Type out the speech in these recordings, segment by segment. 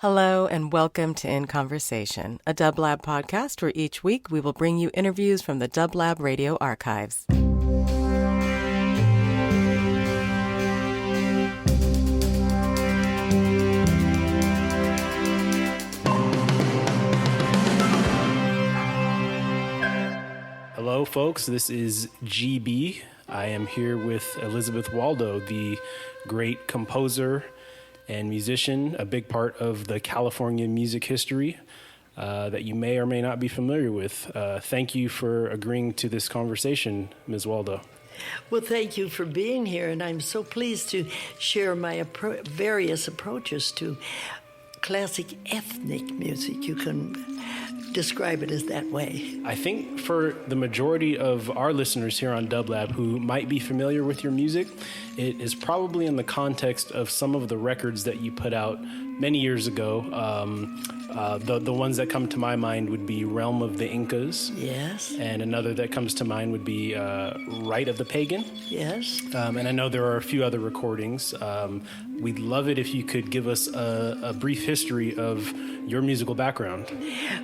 Hello and welcome to In Conversation, a dublab podcast where each week we will bring you interviews from the dublab radio archives. Hello, folks. This is GB. I am here with Elisabeth Waldo, the great composer and musician, a big part of the California music history that you may or may not be familiar with. Thank you for agreeing to this conversation, Ms. Waldo. Well, thank you for being here, and I'm so pleased to share my various approaches to classic ethnic music. You can describe it as that way. I think for the majority of our listeners here on Dublab who might be familiar with your music, it is probably in the context of some of the records that you put out many years ago. The ones that come to my mind would be Realm of the Incas. Yes. And another that comes to mind would be Rite of the Pagan. Yes. And I know there are a few other recordings. We'd love it if you could give us a brief history of your musical background.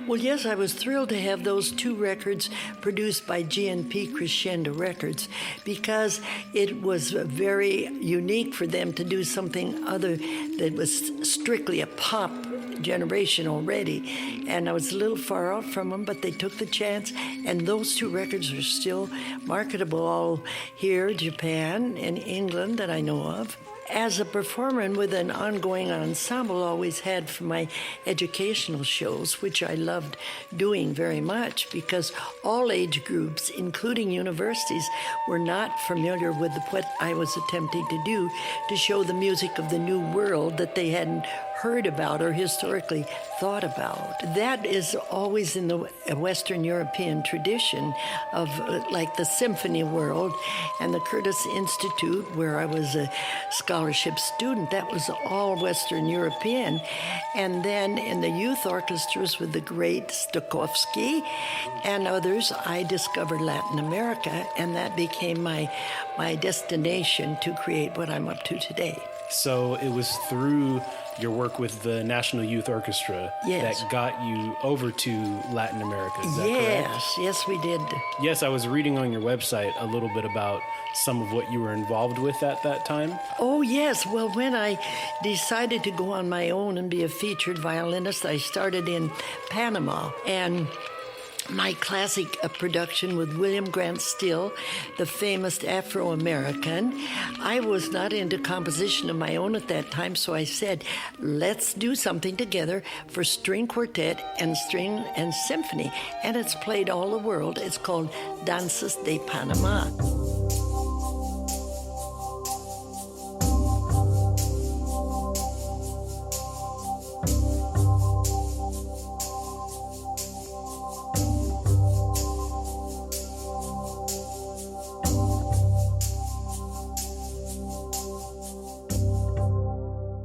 Well, yes, I was thrilled to have those two records produced by G&P Crescendo Records because it was very unique for them to do something other that was strictly a pop generation already. And I was a little far off from them, but they took the chance, and those two records are still marketable all here, Japan and England that I know of. As a performer and with an ongoing ensemble, always had for my educational shows, which I loved doing very much because all age groups, including universities, were not familiar with what I was attempting to do to show the music of the New World that they hadn't heard about or historically thought about. That is always in the Western European tradition of like the symphony world and the Curtis Institute, where I was a scholarship student. That was all Western European. And then in the youth orchestras with the great Stokowski and others, I discovered Latin America, and that became my destination to create what I'm up to today. So it was through your work with the National Youth Orchestra that got you over to Latin America, is that correct? Yes, we did. Yes, I was reading on your website a little bit about some of what you were involved with at that time. Oh, yes. Well, when I decided to go on my own and be a featured violinist, I started in Panama, and my classic production with William Grant Still, the famous Afro-American. I was not into composition of my own at that time, so I said, let's do something together for string quartet and string and symphony. And it's played all the world. It's called Danzas de Panama.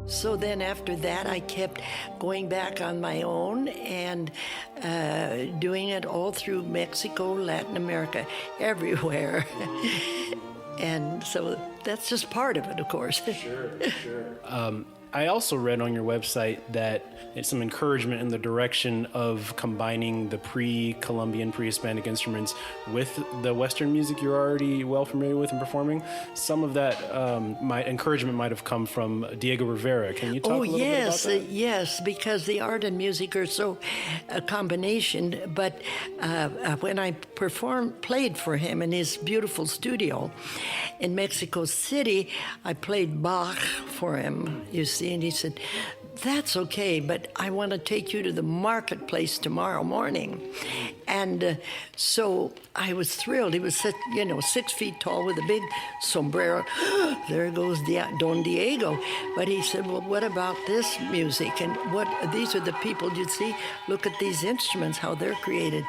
So then after that, I kept going back on my own and doing it all through Mexico, Latin America, everywhere. And so that's just part of it, of course. Sure. I also read on your website that it's some encouragement in the direction of combining the pre-Columbian, pre-Hispanic instruments with the Western music you're already well familiar with and performing. Some of that encouragement might have come from Diego Rivera. Can you talk a little bit about that? Yes, because the art and music are so a combination. But when I played for him in his beautiful studio in Mexico City, I played Bach for him, you see, and he said, that's okay, but I want to take you to the marketplace tomorrow morning. And so I was thrilled. He was 6 feet tall with a big sombrero. There goes Don Diego. But he said, well, what about this music? And these are the people, you see, look at these instruments, how they're created.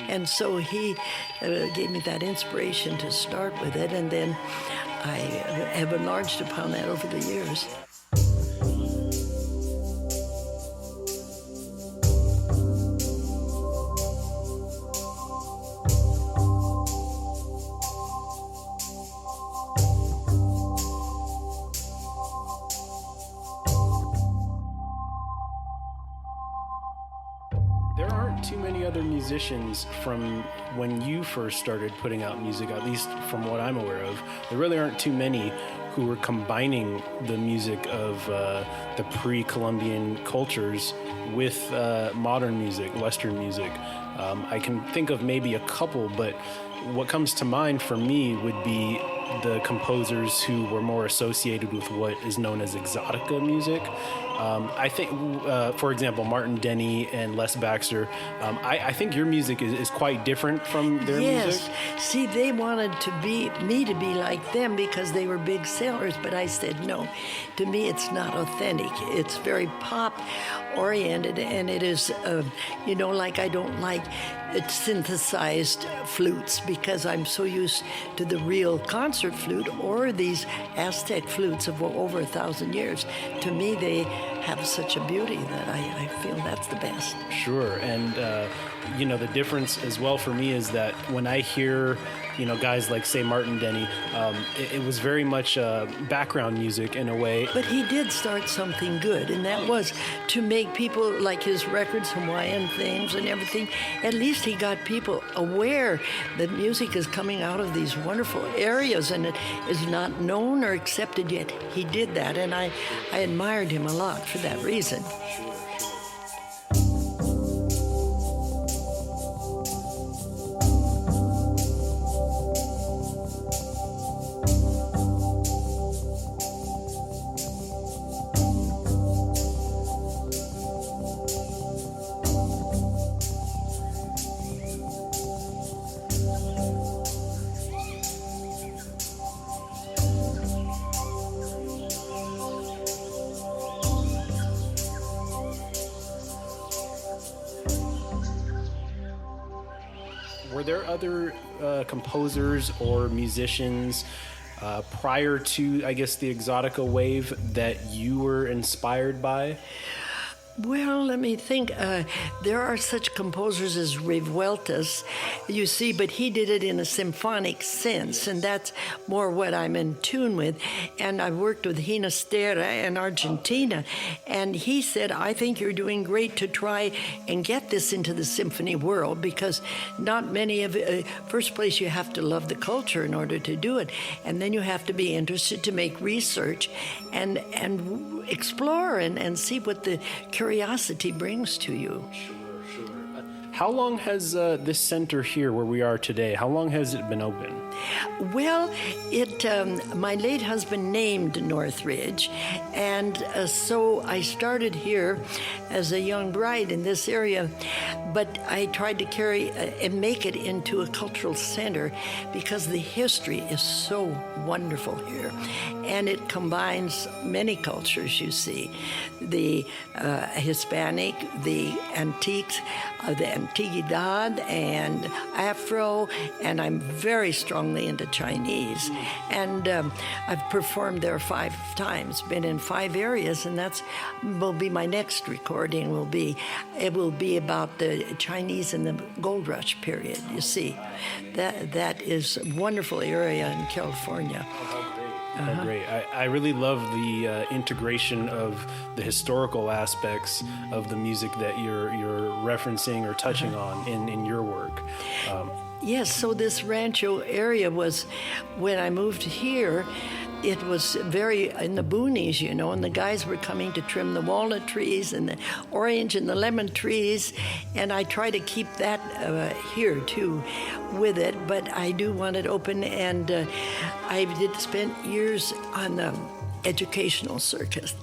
And so he gave me that inspiration to start with it. And then I have enlarged upon that over the years. There aren't too many other musicians from when you first started putting out music, at least from what I'm aware of. There really aren't too many who were combining the music of the pre-Columbian cultures with modern music, Western music. I can think of maybe a couple, but what comes to mind for me would be the composers who were more associated with what is known as exotica music. I think, for example, Martin Denny and Les Baxter, I think your music is quite different from their music. Yes. See, they wanted me to be like them because they were big sellers, but I said, no, to me it's not authentic. It's very pop-oriented, and it is, like I don't like synthesized flutes because I'm so used to the real concert flute or these Aztec flutes of over 1,000 years. To me, they have such a beauty that I feel that's the best. Sure, and the difference as well for me is that when I hear guys like, say, Martin Denny, it was very much background music in a way. But he did start something good, and that was to make people like his records, Hawaiian things and everything. At least he got people aware that music is coming out of these wonderful areas and it is not known or accepted yet. He did that, and I admired him a lot for that reason. Were there other composers or musicians prior to, I guess, the exotica wave that you were inspired by? Well, let me think. There are such composers as Revueltas, you see, but he did it in a symphonic sense, and that's more what I'm in tune with. And I've worked with Ginastera in Argentina, and he said, I think you're doing great to try and get this into the symphony world, because not many of it, first place, you have to love the culture in order to do it, and then you have to be interested to make research and explore and see what the curiosity brings to you. Sure. How long has this center here where we are today, how long has it been open? Well, my late husband named Northridge, and so I started here as a young bride in this area, but I tried to carry and make it into a cultural center because the history is so wonderful here, and it combines many cultures, you see. The Hispanic, the antiques, the Antigüedad, and Afro, and I'm very strongly into Chinese. And I've performed there 5 times, been in 5 areas, and that will be my next recording. It will be about the Chinese in the gold rush period, you see. That is a wonderful area in California. Oh, great. I really love the integration of the historical aspects of the music that you're referencing or touching on in your work. Yes, so this Rancho area was, when I moved here, it was very in the boonies, and the guys were coming to trim the walnut trees and the orange and the lemon trees, and I try to keep that here too with it, but I do want it open, and I did spend years on the educational circuit,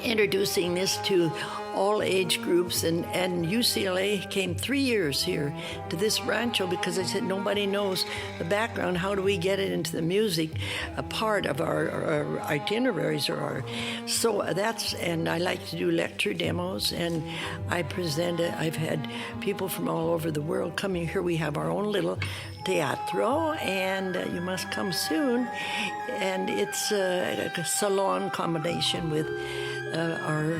introducing this to all age groups, and UCLA came 3 years here to this rancho because I said nobody knows the background. How do we get it into the music, a part of our itineraries and I like to do lecture demos, and I present it. I've had people from all over the world coming here. We have our own little teatro, and you must come soon, and it's a salon combination with our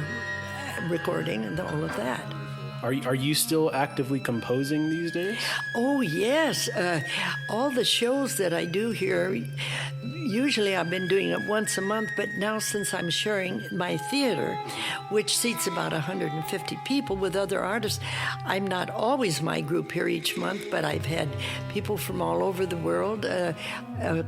recording and all of that. Are you still actively composing these days? Oh, yes. All the shows that I do here, Usually I've been doing it once a month, but now since I'm sharing my theater, which seats about 150 people with other artists, I'm not always my group here each month, but I've had people from all over the world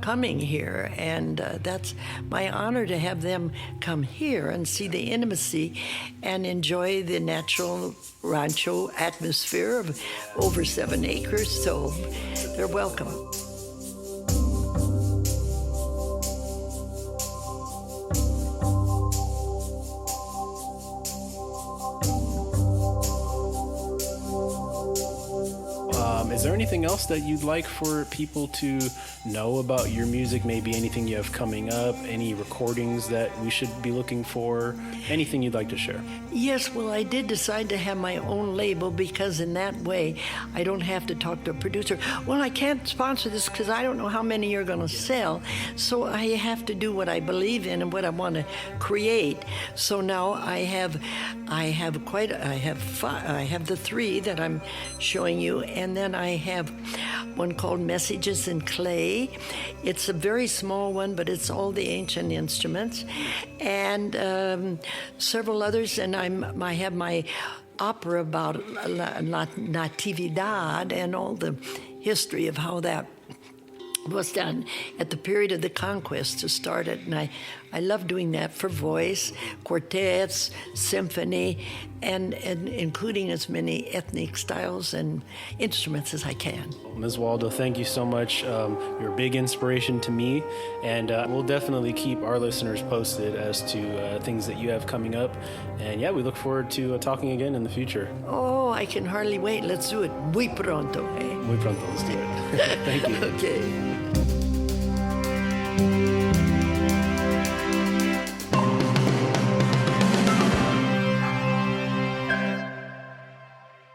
coming here, and that's my honor to have them come here and see the intimacy and enjoy the natural rancho atmosphere of over 7 acres, so they're welcome. Is there anything else that you'd like for people to know about your music? Maybe anything you have coming up, any recordings that we should be looking for, anything you'd like to share? Yes, well, I did decide to have my own label because in that way I don't have to talk to a producer. Well, I can't sponsor this because I don't know how many you're going to sell, so I have to do what I believe in and what I want to create. So now I have the 3 that I'm showing you, and then I have one called Messages in Clay. It's a very small one, but it's all the ancient instruments, and several others. And I have my opera about Natividad and all the history of how that was done at the period of the conquest to start it. And I love doing that for voice, quartets, symphony, and including as many ethnic styles and instruments as I can. Ms. Waldo, thank you so much. You're a big inspiration to me, and we'll definitely keep our listeners posted as to things that you have coming up. And yeah, we look forward to talking again in the future. Oh, I can hardly wait. Let's do it. Muy pronto, eh? Muy pronto, let's do it. Thank you. Okay.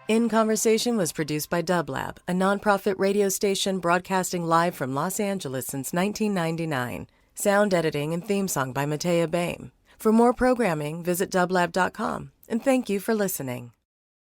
In Conversation was produced by Dublab, a nonprofit radio station broadcasting live from Los Angeles since 1999. Sound editing and theme song by Matea Baim. For more programming, visit dublab.com. And thank you for listening.